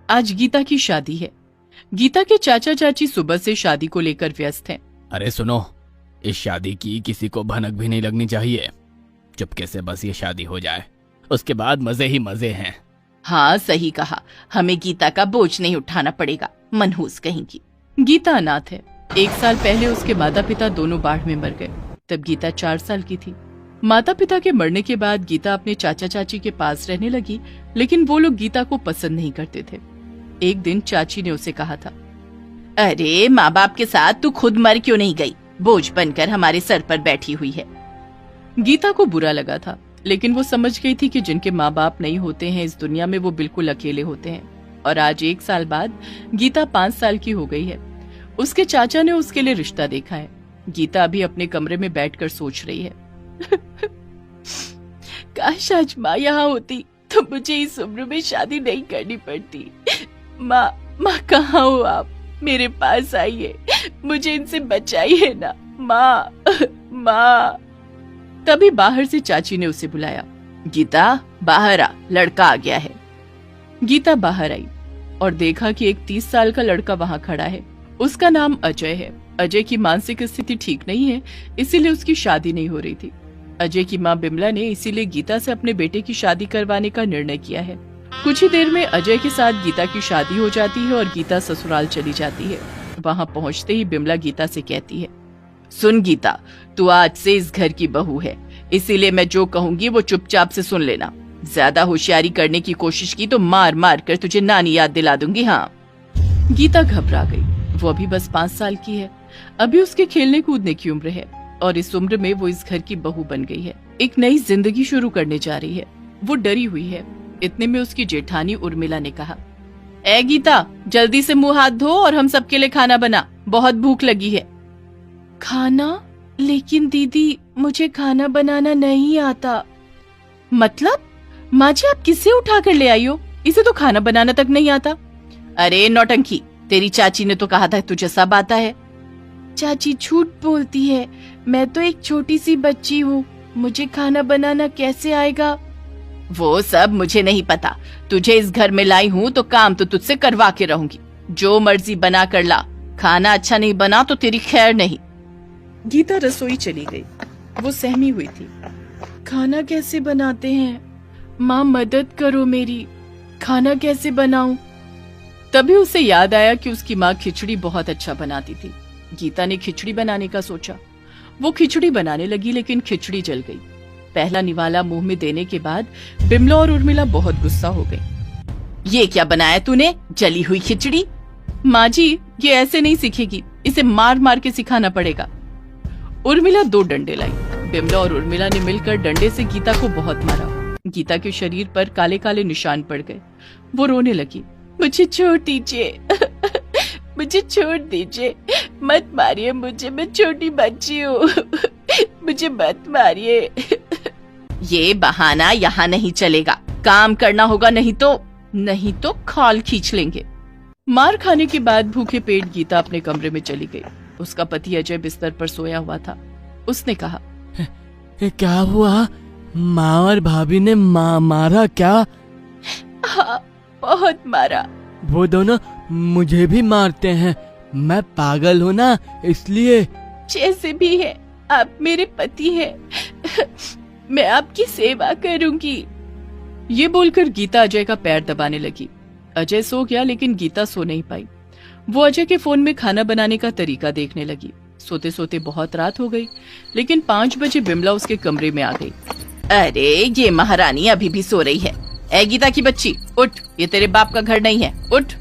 आज गीता की शादी है। गीता के चाचा चाची सुबह से शादी को लेकर व्यस्त हैं। अरे सुनो, इस शादी की किसी को भनक भी नहीं लगनी चाहिए। चुपके से बस ये शादी हो जाए, उसके बाद मजे ही मजे हैं। हाँ सही कहा, हमें गीता का बोझ नहीं उठाना पड़ेगा, मनहूस कहीं की। गीता अनाथ है। 1 साल पहले उसके माता पिता दोनों बाढ़ में मर गए। तब गीता 4 साल की थी। माता पिता के मरने के बाद गीता अपने चाचा चाची के पास रहने लगी, लेकिन वो लोग गीता को पसंद नहीं करते थे। एक दिन चाची ने उसे कहा था, अरे माँ बाप के साथ तू खुद मर क्यों नहीं गई, बोझ बनकर हमारे सर पर बैठी हुई है। गीता को बुरा लगा था, लेकिन वो समझ गई थी कि जिनके माँ बाप नहीं होते हैं इस दुनिया में वो बिल्कुल अकेले होते हैं। और आज 1 साल बाद गीता 5 साल की हो गई है। उसके चाचा ने उसके लिए रिश्ता देखा है। गीता अभी अपने कमरे में बैठकर सोच रही है, काश आज माँ यहाँ होती तो मुझे इस उम्र में शादी नहीं करनी पड़ती। माँ कहाँ हो आप, मेरे पास आइए, मुझे इनसे बचाइए ना माँ। तभी बाहर से चाची ने उसे बुलाया, गीता बाहर आ, लड़का आ गया है। गीता बाहर आई और देखा कि एक 30 साल का लड़का वहाँ खड़ा है। उसका नाम अजय है। अजय की मानसिक स्थिति ठीक नहीं है, इसीलिए उसकी शादी नहीं हो रही थी। अजय की माँ बिमला ने इसीलिए गीता से अपने बेटे की शादी करवाने का निर्णय किया है। कुछ ही देर में अजय के साथ गीता की शादी हो जाती है और गीता ससुराल चली जाती है। वहाँ पहुँचते ही बिमला गीता से कहती है, सुन गीता, तू आज से इस घर की बहू है, इसीलिए मैं जो कहूंगी वो चुपचाप से सुन लेना। ज्यादा होशियारी करने की कोशिश की तो मार मार कर तुझे नानी याद दिला दूंगी। हाँ। गीता घबरा गई। वो अभी बस 5 साल की है। अभी उसके खेलने कूदने की उम्र है और इस उम्र में वो इस घर की बहू बन गई है। एक नई जिंदगी शुरू करने जा रही है। वो डरी हुई है। इतने में उसकी जेठानी उर्मिला ने कहा, ए गीता, जल्दी से मुंह हाथ धो और हम सबके लिए खाना बना, बहुत भूख लगी है। खाना? लेकिन दीदी मुझे खाना बनाना नहीं आता। मतलब? माँ जी आप किससे उठा कर ले आई हो? इसे तो खाना बनाना तक नहीं आता। अरे नौटंकी, तेरी चाची ने तो कहा था तुझे सब आता है। चाची झूठ बोलती है, मैं तो एक छोटी सी बच्ची हूँ, मुझे खाना बनाना कैसे आएगा? वो सब मुझे नहीं पता, तुझे इस घर में लाई हूँ तो काम तो तुझसे करवा के रहूंगी। जो मर्जी बना कर ला, खाना अच्छा नहीं बना तो तेरी खैर नहीं। गीता रसोई चली गई। वो सहमी हुई थी। खाना कैसे बनाते हैं? माँ मदद करो मेरी, खाना कैसे बनाऊं? तभी उसे याद आया कि उसकी माँ खिचड़ी बहुत अच्छा बनाती थी। गीता ने खिचड़ी बनाने का सोचा। वो खिचड़ी बनाने लगी, लेकिन खिचड़ी जल गई। पहला निवाला मुंह में देने के बाद बिमला और उर्मिला बहुत गुस्सा हो गई। ये क्या बनाया तूने, जली हुई खिचड़ी? माँ जी ये ऐसे नहीं सीखेगी, इसे मार मार के सिखाना पड़ेगा। उर्मिला 2 डंडे लाई। बिमला और उर्मिला ने मिलकर डंडे से गीता को बहुत मारा। गीता के शरीर पर काले काले निशान पड़ गए। वो रोने लगी, मुझे छोड़ दीजिए मुझे छोड़ दीजिए, मत मारिए मुझे, मैं छोटी बच्ची हूँ मुझे मत मारिए। ये बहाना यहाँ नहीं चलेगा, काम करना होगा, नहीं तो खाल खींच लेंगे। मार खाने के बाद भूखे पेट गीता अपने कमरे में चली गई। उसका पति अजय बिस्तर पर सोया हुआ था। उसने कहा, क्या हुआ, माँ और भाभी ने मारा क्या? हाँ बहुत मारा। वो दोनों मुझे भी मारते हैं, मैं पागल हूँ ना इसलिए। जैसे भी है आप मेरे पति हैं मैं आपकी सेवा करूंगी। ये बोलकर गीता अजय का पैर दबाने लगी। अजय सो गया, लेकिन गीता सो नहीं पाई। वो अजय के फोन में खाना बनाने का तरीका देखने लगी। सोते सोते बहुत रात हो गई, लेकिन 5 बजे बिमला उसके कमरे में आ गई। अरे ये महारानी अभी भी सो रही है। ए गीता की बच्ची, उठ, ये तेरे बाप का घर नहीं है, उठ।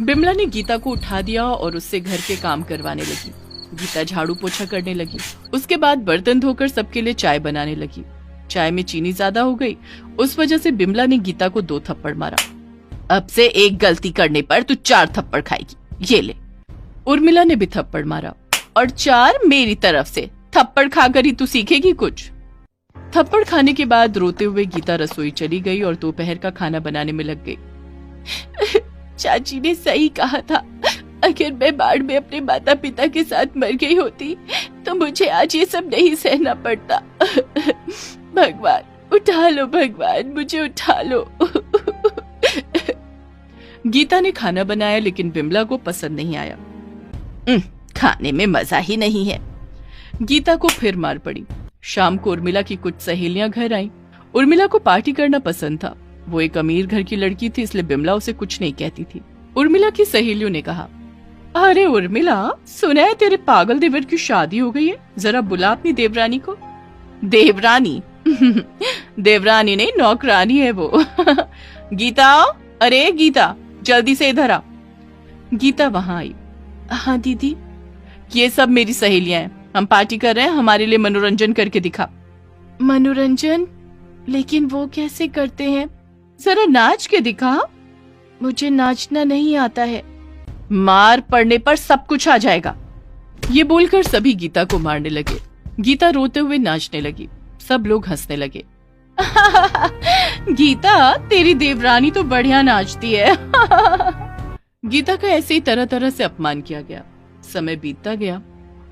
बिमला ने गीता को उठा दिया और उससे घर के काम करवाने लगी। गीता झाड़ू पोछा करने लगी। उसके बाद बर्तन धोकर सबके लिए चाय बनाने लगी। चाय में चीनी ज्यादा हो गई, उस वजह से बिमला ने गीता को 2 थप्पड़ मारा। अब से एक गलती करने पर तू 4 थप्पड़ खाएगी, ये ले। उर्मिला ने भी थप्पड़ मारा। और 4 मेरी तरफ से। थप्पड़ खाकर ही तू सीखेगी कुछ। थप्पड़ खाने के बाद रोते हुए गीता रसोई चली गई और दोपहर का खाना बनाने में लग गई। चाची ने सही कहा था, अगर मैं बाढ़ में अपने माता पिता के साथ मर गई होती तो मुझे आज ये सब नहीं सहना पड़ता। भगवान उठा लो, भगवान मुझे उठा लो। गीता ने खाना बनाया लेकिन बिमला को पसंद नहीं आया। खाने में मजा ही नहीं है। गीता को फिर मार पड़ी। शाम को उर्मिला की कुछ सहेलियां घर आईं। उर्मिला को पार्टी करना पसंद था। वो एक अमीर घर की लड़की थी, इसलिए बिमला उसे कुछ नहीं कहती थी। उर्मिला की सहेलियों ने कहा, अरे उर्मिला, सुना है तेरे पागल देवर की शादी हो गई है, जरा बुला अपनी देवरानी को। देवरानी? देवरानी नहीं, नौकरानी है वो। गीता, अरे गीता, जल्दी से इधर आ। गीता वहां आई। हाँ दीदी। ये सब मेरी सहेलियां हैं, हम पार्टी कर रहे हैं, हमारे लिए मनोरंजन करके दिखा। मनोरंजन? लेकिन वो कैसे करते हैं? जरा नाच के दिखा। मुझे नाचना नहीं आता है। मार पड़ने पर सब कुछ आ जाएगा। ये बोलकर सभी गीता को मारने लगे। गीता रोते हुए नाचने लगी। सब लोग हंसने लगे। गीता, तेरी देवरानी तो बढ़िया नाचती है। गीता का ऐसे ही तरह तरह से अपमान किया गया। समय बीतता गया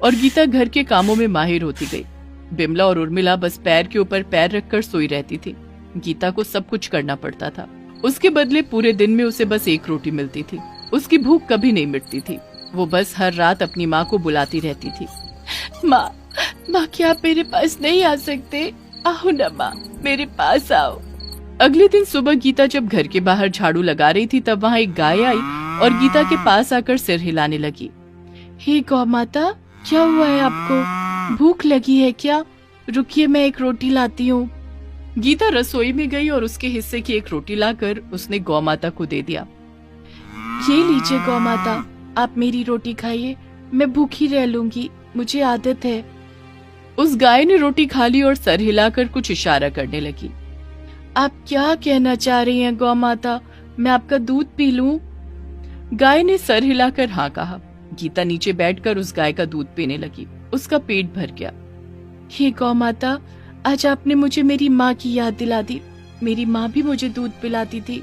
और गीता घर के कामों में माहिर होती गई। बिमला और उर्मिला बस पैर के ऊपर पैर रखकर सोई रहती थी। गीता को सब कुछ करना पड़ता था। उसके बदले पूरे दिन में उसे बस एक रोटी मिलती थी। उसकी भूख कभी नहीं मिटती थी। वो बस हर रात अपनी माँ को बुलाती रहती थी। माँ, माँ, क्या आप मेरे पास नहीं आ सकते? आओ ना माँ, मेरे पास आओ। अगले दिन सुबह गीता जब घर के बाहर झाड़ू लगा रही थी, तब वहाँ एक गाय आई और गीता के पास आकर सिर हिलाने लगी। हे गौ माता, क्या हुआ है आपको? भूख लगी है क्या? रुकिए, मैं एक रोटी लाती हूँ। गीता रसोई में गई और उसके हिस्से की एक रोटी लाकर उसने गौ माता को दे दिया। ये लीजिए गौ माता, आप मेरी रोटी खाइए, मैं भूखी रह लूंगी, मुझे आदत है। उस गाय ने रोटी खा ली और सर हिलाकर कुछ इशारा करने लगी। आप क्या कहना चाह रही हैं गौ माता? मैं आपका दूध पी लूं? गाय ने सर हिलाकर हाँ कहा। गीता नीचे बैठकर उस गाय का दूध पीने लगी। उसका पेट भर गया। हे गौ माता, आज आपने मुझे मेरी माँ की याद दिला दी। मेरी माँ भी मुझे दूध पिलाती थी।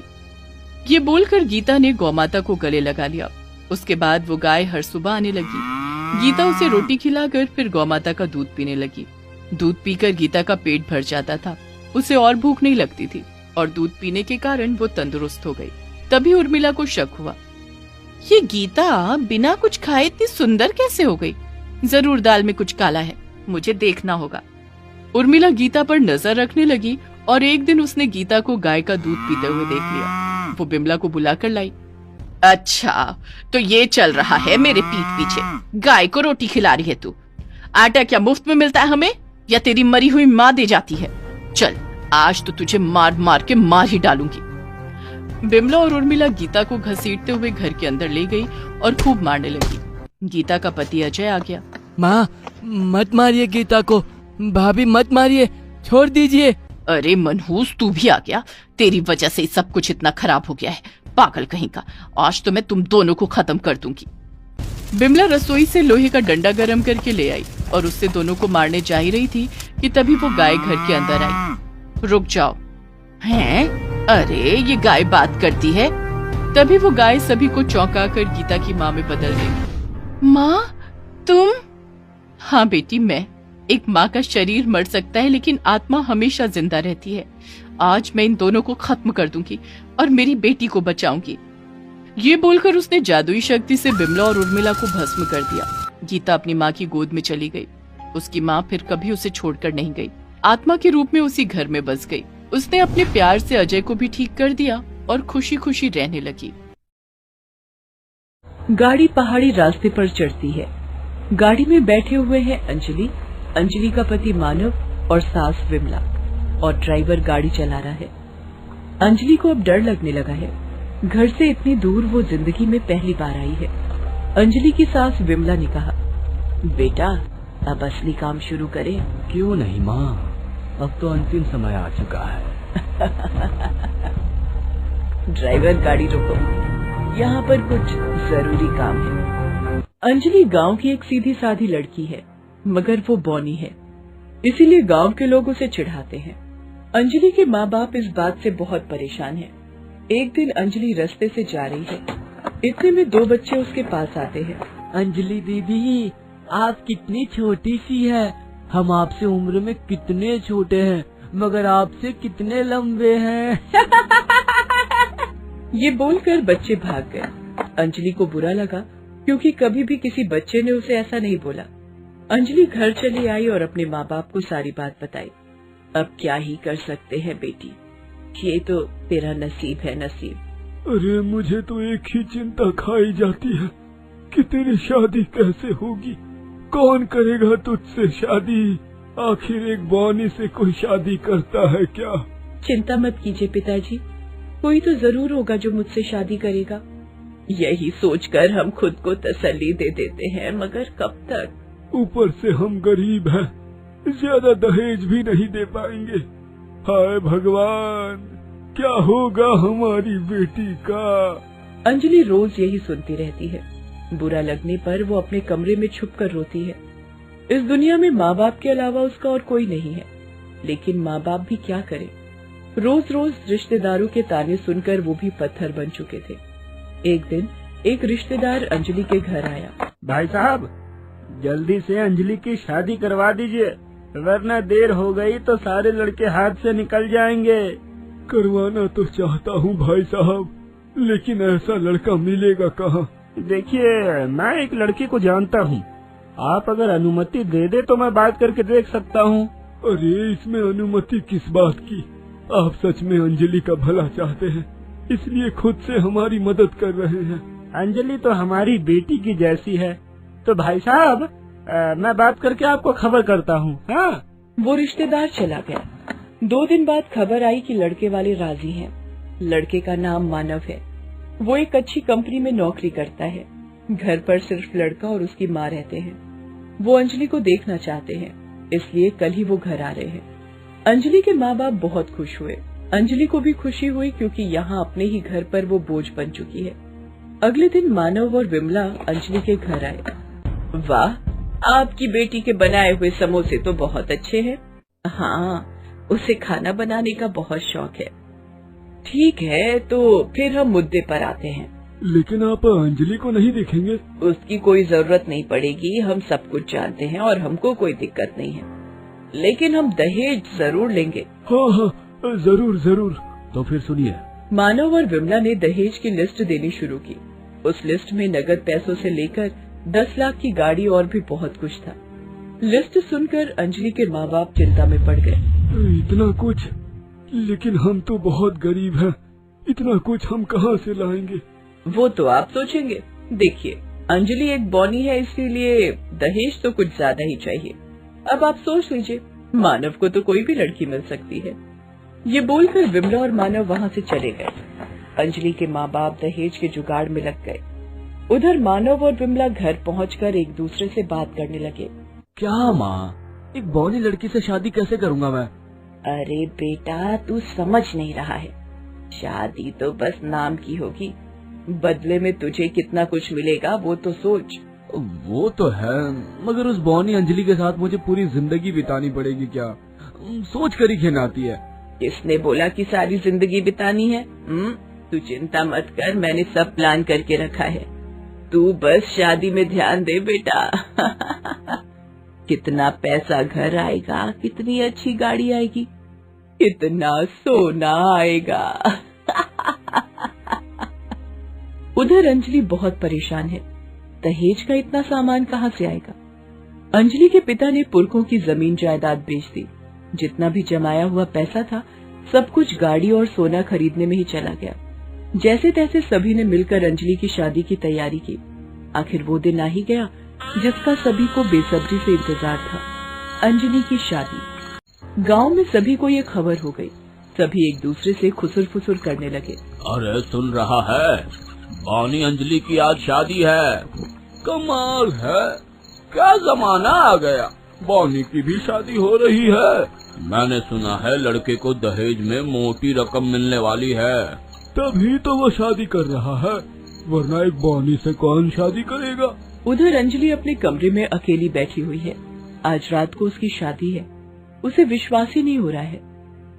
ये बोलकर गीता ने गौ माता को गले लगा लिया। उसके बाद वो गाय हर सुबह आने लगी। गीता उसे रोटी खिलाकर फिर गौ माता का दूध पीने लगी। दूध पीकर गीता का पेट भर जाता था। उसे और भूख नहीं लगती थी और दूध पीने के कारण वो तंदुरुस्त हो गई। तभी उर्मिला को शक हुआ, ये गीता बिना कुछ खाए इतनी सुंदर कैसे हो गई? जरूर दाल में कुछ काला है, मुझे देखना होगा। उर्मिला गीता पर नजर रखने लगी और एक दिन उसने गीता को गाय का दूध पीते हुए देख लिया। वो बिमला को बुलाकर लाई। अच्छा, तो ये चल रहा है मेरे पीठ पीछे, गाय को रोटी खिला रही है तू। आटा क्या मुफ्त में मिलता है हमें, या तेरी मरी हुई माँ दे जाती है? चल, आज तो तुझे मार मार के मार ही डालूंगी। बिमला और उर्मिला गीता को घसीटते हुए घर के अंदर ले गई और खूब मारने लगी। गीता का पति अजय आ गया। माँ, मत मारिए गीता को, भाभी मत मारिए, छोड़ दीजिए। अरे मनहूस, तू भी आ गया? तेरी वजह से सब कुछ इतना खराब हो गया है, पागल कहीं का। आज तो मैं तुम दोनों को खत्म कर दूंगी। बिमला रसोई से लोहे का डंडा गरम करके ले आई और उससे दोनों को मारने जा ही रही थी कि तभी वो गाय घर के अंदर आई। रुक जाओ। हैं? अरे ये गाय बात करती है। तभी वो गाय सभी को चौंका कर गीता की माँ में बदल गई। माँ, तुम? हाँ बेटी, मैं। एक माँ का शरीर मर सकता है लेकिन आत्मा हमेशा जिंदा रहती है। आज मैं इन दोनों को खत्म कर दूंगी और मेरी बेटी को बचाऊंगी। ये बोलकर उसने जादुई शक्ति से बिमला और उर्मिला को भस्म कर दिया। गीता अपनी माँ की गोद में चली गई। उसकी माँ फिर कभी उसे छोड़कर नहीं गई, आत्मा के रूप में उसी घर में बस गई। उसने अपने प्यार से अजय को भी ठीक कर दिया और खुशी खुशी रहने लगी। गाड़ी पहाड़ी रास्ते पर चढ़ती है। गाड़ी में बैठे हुए हैं अंजलि, अंजलि का पति मानव और सास विमला, और ड्राइवर गाड़ी चला रहा है। अंजलि को अब डर लगने लगा है। घर से इतनी दूर वो जिंदगी में पहली बार आई है। अंजलि की सास विमला ने कहा, बेटा अब असली काम शुरू करें। क्यों नहीं माँ, अब तो अंतिम समय आ चुका है। ड्राइवर गाड़ी रोको, यहाँ पर कुछ जरूरी काम है। अंजलि गांव की एक सीधी साधी लड़की है, मगर वो बौनी है, इसीलिए गांव के लोग उसे चिढ़ाते हैं। अंजलि के माँ बाप इस बात से बहुत परेशान हैं। एक दिन अंजलि रास्ते से जा रही है, इतने में दो बच्चे उसके पास आते हैं। अंजलि दीदी, आप कितनी छोटी सी है, हम आपसे उम्र में कितने छोटे हैं, मगर आपसे कितने लंबे हैं। ये बोलकर बच्चे भाग गए। अंजलि को बुरा लगा क्योंकि कभी भी किसी बच्चे ने उसे ऐसा नहीं बोला। अंजलि घर चली आई और अपने माँ बाप को सारी बात बताई। अब क्या ही कर सकते हैं बेटी, ये तो तेरा नसीब है, नसीब। अरे मुझे तो एक ही चिंता खाई जाती है कि तेरी शादी कैसे होगी, कौन करेगा तुझसे शादी। आखिर एक बॉनी से कोई शादी करता है क्या? चिंता मत कीजिए पिताजी, कोई तो जरूर होगा जो मुझसे शादी करेगा। यही सोचकर हम खुद को तसल्ली दे देते हैं, मगर कब तक। ऊपर से हम गरीब हैं, ज्यादा दहेज भी नहीं दे पाएंगे। हाय भगवान, क्या होगा हमारी बेटी का? अंजलि रोज यही सुनती रहती है। बुरा लगने पर वो अपने कमरे में छुपकर रोती है। इस दुनिया में माँ बाप के अलावा उसका और कोई नहीं है, लेकिन माँ बाप भी क्या करे। रोज रोज रिश्तेदारों के ताने सुनकर वो भी पत्थर बन चुके थे। एक दिन एक रिश्तेदार अंजलि के घर आया। भाई साहब, जल्दी से अंजलि की शादी करवा दीजिए, वरना देर हो गई तो सारे लड़के हाथ से निकल जाएंगे। करवाना तो चाहता हूँ भाई साहब, लेकिन ऐसा लड़का मिलेगा कहाँ? देखिए, मैं एक लड़की को जानता हूँ, आप अगर अनुमति दे दे तो मैं बात करके देख सकता हूँ। अरे इसमें अनुमति किस बात की? आप सच में अंजलि का भला चाहते हैं, इसलिए खुद से हमारी मदद कर रहे हैं। अंजलि तो हमारी बेटी की जैसी है, तो भाई साहब मैं बात करके आपको खबर करता हूँ। हाँ। वो रिश्तेदार चला गया। 2 दिन बाद खबर आई कि लड़के वाले राजी हैं। लड़के का नाम मानव है। वो एक अच्छी कंपनी में नौकरी करता है। घर पर सिर्फ लड़का और उसकी माँ रहते हैं। वो अंजलि को देखना चाहते हैं, इसलिए कल ही वो घर आ रहे हैं। अंजलि के माँ बाप बहुत खुश हुए। अंजलि को भी खुशी हुई क्योंकि यहाँ अपने ही घर पर वो बोझ बन चुकी है। अगले दिन मानव और विमला अंजलि के घर आए। वाह, आपकी बेटी के बनाए हुए समोसे तो बहुत अच्छे हैं। हाँ, उसे खाना बनाने का बहुत शौक है। ठीक है, तो फिर हम मुद्दे पर आते हैं। लेकिन आप अंजलि को नहीं देखेंगे? उसकी कोई जरूरत नहीं पड़ेगी, हम सब कुछ जानते हैं और हमको कोई दिक्कत नहीं है, लेकिन हम दहेज जरूर लेंगे। हाँ हाँ, जरूर जरूर। तो फिर सुनिए। मानव और विमला ने दहेज की लिस्ट देनी शुरू की। उस लिस्ट में नगद पैसों से लेकर 10 लाख की गाड़ी और भी बहुत कुछ था। लिस्ट सुनकर अंजलि के माँ बाप चिंता में पड़ गए। इतना कुछ? लेकिन हम तो बहुत गरीब हैं, इतना कुछ हम कहाँ से लाएंगे? वो तो आप सोचेंगे। देखिए, अंजलि एक बॉनी है, इसीलिए दहेज तो कुछ ज्यादा ही चाहिए। अब आप सोच लीजिए, मानव को तो कोई भी लड़की मिल सकती है। ये बोलकर विमला और मानव वहाँ से चले गए। अंजलि के माँ बाप दहेज के जुगाड़ में लग गए। उधर मानव और विमला घर पहुंचकर एक दूसरे से बात करने लगे। क्या माँ, एक बॉनी लड़की से शादी कैसे करूँगा मैं? अरे बेटा, तू समझ नहीं रहा है। शादी तो बस नाम की होगी, बदले में तुझे कितना कुछ मिलेगा वो तो सोच। वो तो है, मगर उस बॉनी अंजलि के साथ मुझे पूरी जिंदगी बितानी पड़ेगी क्या? सोच कर ही घिन आती है। किसने बोला कि सारी जिंदगी बितानी है? तू चिंता मत कर, मैंने सब प्लान करके रखा है। तू बस शादी में ध्यान दे बेटा। कितना पैसा घर आएगा, कितनी अच्छी गाड़ी आएगी, कितना सोना आएगा। उधर अंजलि बहुत परेशान है। दहेज का इतना सामान कहाँ से आएगा? अंजलि के पिता ने पुरखों की जमीन जायदाद बेच दी। जितना भी जमाया हुआ पैसा था, सब कुछ गाड़ी और सोना खरीदने में ही चला गया। जैसे तैसे सभी ने मिलकर अंजलि की शादी की तैयारी की। आखिर वो दिन आ ही गया जिसका सभी को बेसब्री से इंतजार था, अंजलि की शादी। गांव में सभी को ये खबर हो गई। सभी एक दूसरे से खुसुर फुसुर करने लगे। अरे सुन रहा है, बॉनी अंजलि की आज शादी है। कमाल है, क्या जमाना आ गया, बॉनी की भी शादी हो रही है। मैंने सुना है लड़के को दहेज में मोटी रकम मिलने वाली है। तभी तो वो शादी कर रहा है, वरना एक बॉनी से कौन शादी करेगा? उधर अंजलि अपने कमरे में अकेली बैठी हुई है। आज रात को उसकी शादी है। उसे विश्वास ही नहीं हो रहा है,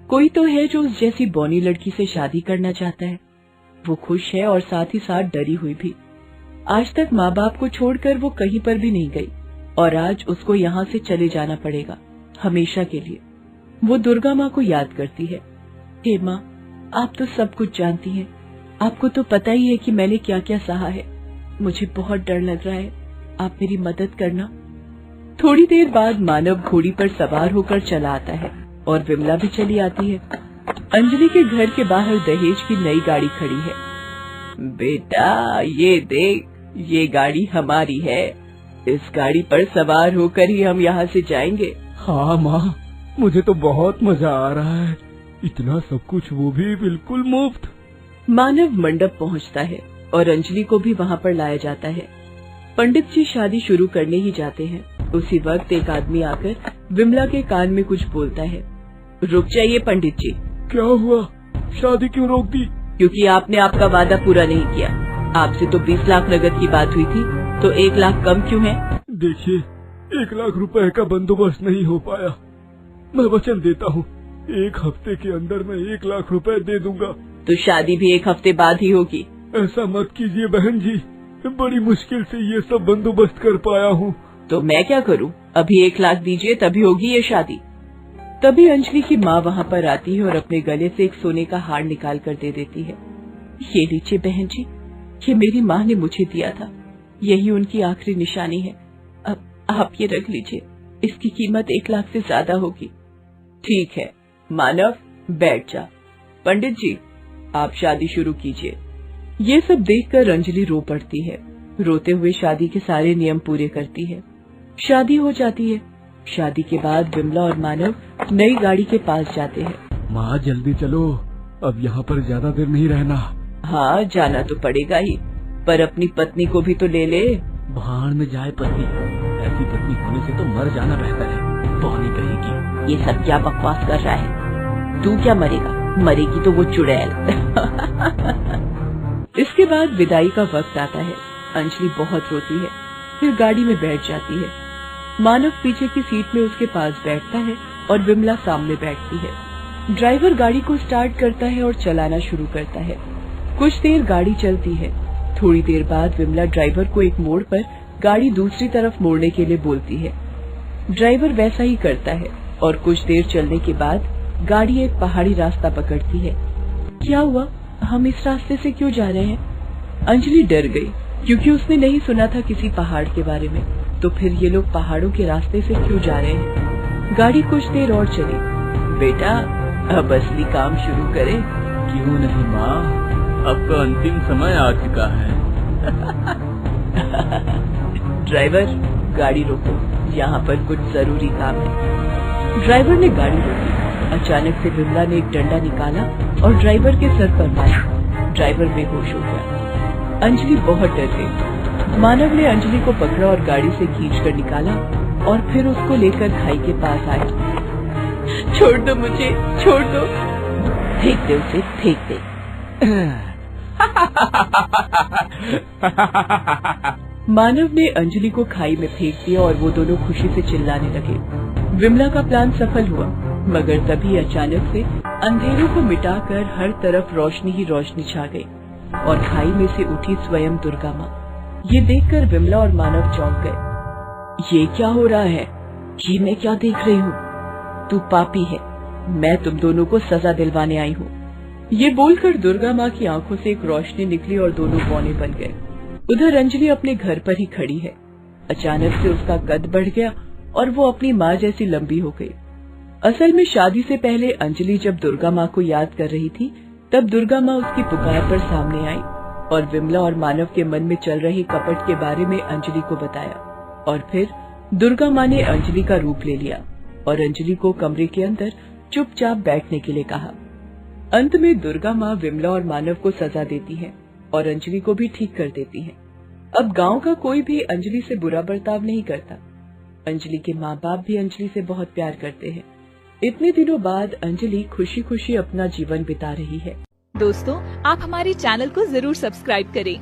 कोई तो है जो उस जैसी बॉनी लड़की से शादी करना चाहता है। वो खुश है और साथ ही साथ डरी हुई भी। आज तक माँ बाप को छोड़कर वो कहीं पर भी नहीं गई और आज उसको यहाँ से चले जाना पड़ेगा हमेशा के लिए। वो दुर्गा माँ को याद करती है। हे माँ, आप तो सब कुछ जानती हैं, आपको तो पता ही है कि मैंने क्या क्या सहा है। मुझे बहुत डर लग रहा है, आप मेरी मदद करना। थोड़ी देर बाद मानव घोड़ी पर सवार होकर चला आता है और विमला भी चली आती है। अंजलि के घर के बाहर दहेज की नई गाड़ी खड़ी है। बेटा ये देख, ये गाड़ी हमारी है। इस गाड़ी पर सवार होकर ही हम यहाँ से जाएंगे। हाँ माँ, मुझे तो बहुत मजा आ रहा है। इतना सब कुछ, वो भी बिल्कुल मुफ्त। मानव मंडप पहुँचता है और अंजलि को भी वहाँ पर लाया जाता है। पंडित जी शादी शुरू करने ही जाते हैं। उसी वक्त एक आदमी आकर विमला के कान में कुछ बोलता है। रुक जाइए पंडित जी। क्या हुआ? शादी क्यों रोक दी? क्योंकि आपने आपका वादा पूरा नहीं किया। आपसे तो 20 लाख नगद की बात हुई थी, तो 1 लाख कम क्यों है? देखिए, 1 लाख रुपए का बंदोबस्त नहीं हो पाया। मैं वचन देता हूँ, 1 हफ्ते के अंदर मैं 1 लाख रुपए दे दूंगा। तो शादी भी 1 हफ्ते बाद ही होगी। ऐसा मत कीजिए बहन जी, बड़ी मुश्किल से ये सब बंदोबस्त कर पाया हूँ। तो मैं क्या करूँ? अभी 1 लाख दीजिए, तभी होगी ये शादी। तभी अंजलि की माँ वहाँ पर आती है और अपने गले से एक सोने का हार निकाल कर दे देती है। ये लीजिए बहन जी, ये मेरी माँ ने मुझे दिया था, यही उनकी आखिरी निशानी है। अब आप ये रख लीजिए, इसकी कीमत 1 लाख से ज्यादा होगी। ठीक है मानव, बैठ जा। पंडित जी, आप शादी शुरू कीजिए। ये सब देखकर अंजलि रो पड़ती है। रोते हुए शादी के सारे नियम पूरे करती है। शादी हो जाती है। शादी के बाद विमला और मानव नई गाड़ी के पास जाते हैं। माँ जल्दी चलो, अब यहाँ पर ज्यादा देर नहीं रहना। हाँ जाना तो पड़ेगा ही, पर अपनी पत्नी को भी तो ले ले। भाड़ में जाए पत्नी, ऐसी पत्नी होने से तो मर जाना बेहतर है। बौनी कहेगी। ये सब क्या बकवास कर रहा है? तू क्या मरेगा? मरेगी तो वो चुड़ैल। इसके बाद विदाई का वक्त आता है। अंजलि बहुत रोती है, फिर गाड़ी में बैठ जाती है। मानव पीछे की सीट में उसके पास बैठता है और विमला सामने बैठती है। ड्राइवर गाड़ी को स्टार्ट करता है और चलाना शुरू करता है। कुछ देर गाड़ी चलती है। थोड़ी देर बाद विमला ड्राइवर को एक मोड़ पर गाड़ी दूसरी तरफ मोड़ने के लिए बोलती है। ड्राइवर वैसा ही करता है और कुछ देर चलने के बाद गाड़ी एक पहाड़ी रास्ता पकड़ती है। क्या हुआ? हम इस रास्ते से क्यों जा रहे हैं? अंजलि डर गई, क्योंकि उसने नहीं सुना था किसी पहाड़ के बारे में। तो फिर ये लोग पहाड़ों के रास्ते से क्यों जा रहे हैं? गाड़ी कुछ देर और चली। बेटा, अब असली काम शुरू करें। क्यों नहीं माँ, अब तो अंतिम समय आ चुका है। ड्राइवर, गाड़ी रोको, यहाँ पर कुछ जरूरी काम है। ड्राइवर ने गाड़ी रोकी। अचानक से विमला ने एक डंडा निकाला और ड्राइवर के सर पर मारा। ड्राइवर बेहोश हो गया। अंजलि बहुत डर गई। मानव ने अंजलि को पकड़ा और गाड़ी से खींचकर निकाला और फिर उसको लेकर खाई के पास आया। छोड़ दो मुझे, छोड़ दो। फेंक दे उसे, फेंक दे। मानव ने अंजलि को खाई में फेंक दिया और वो दोनों खुशी से चिल्लाने लगे। विमला का प्लान सफल हुआ, मगर तभी अचानक से अंधेरों को मिटाकर हर तरफ रोशनी ही रोशनी छा गई और खाई में से उठी स्वयं दुर्गा माँ। ये देखकर विमला और मानव चौंक गए। ये क्या हो रहा है? ये मैं क्या देख रही हूँ? तू पापी है, मैं तुम दोनों को सजा दिलवाने आई हूँ। ये बोलकर दुर्गा माँ की आंखों से एक रोशनी निकली और दोनों बौने बन गए। उधर अंजलि अपने घर पर ही खड़ी है। अचानक से उसका कद बढ़ गया और वो अपनी माँ जैसी लंबी हो गई। असल में शादी से पहले अंजलि जब दुर्गा माँ को याद कर रही थी, तब दुर्गा माँ उसकी पुकार पर सामने आई और विमला और मानव के मन में चल रही कपट के बारे में अंजलि को बताया। और फिर दुर्गा माँ ने अंजलि का रूप ले लिया और अंजलि को कमरे के अंदर चुपचाप बैठने के लिए कहा। अंत में दुर्गा माँ विमला और मानव को सजा देती है और अंजलि को भी ठीक कर देती है। अब गांव का कोई भी अंजलि से बुरा बर्ताव नहीं करता। अंजलि के माँ बाप भी अंजलि से बहुत प्यार करते हैं। इतने दिनों बाद अंजलि खुशी खुशी अपना जीवन बिता रही है। दोस्तों, आप हमारे चैनल को जरूर सब्सक्राइब करें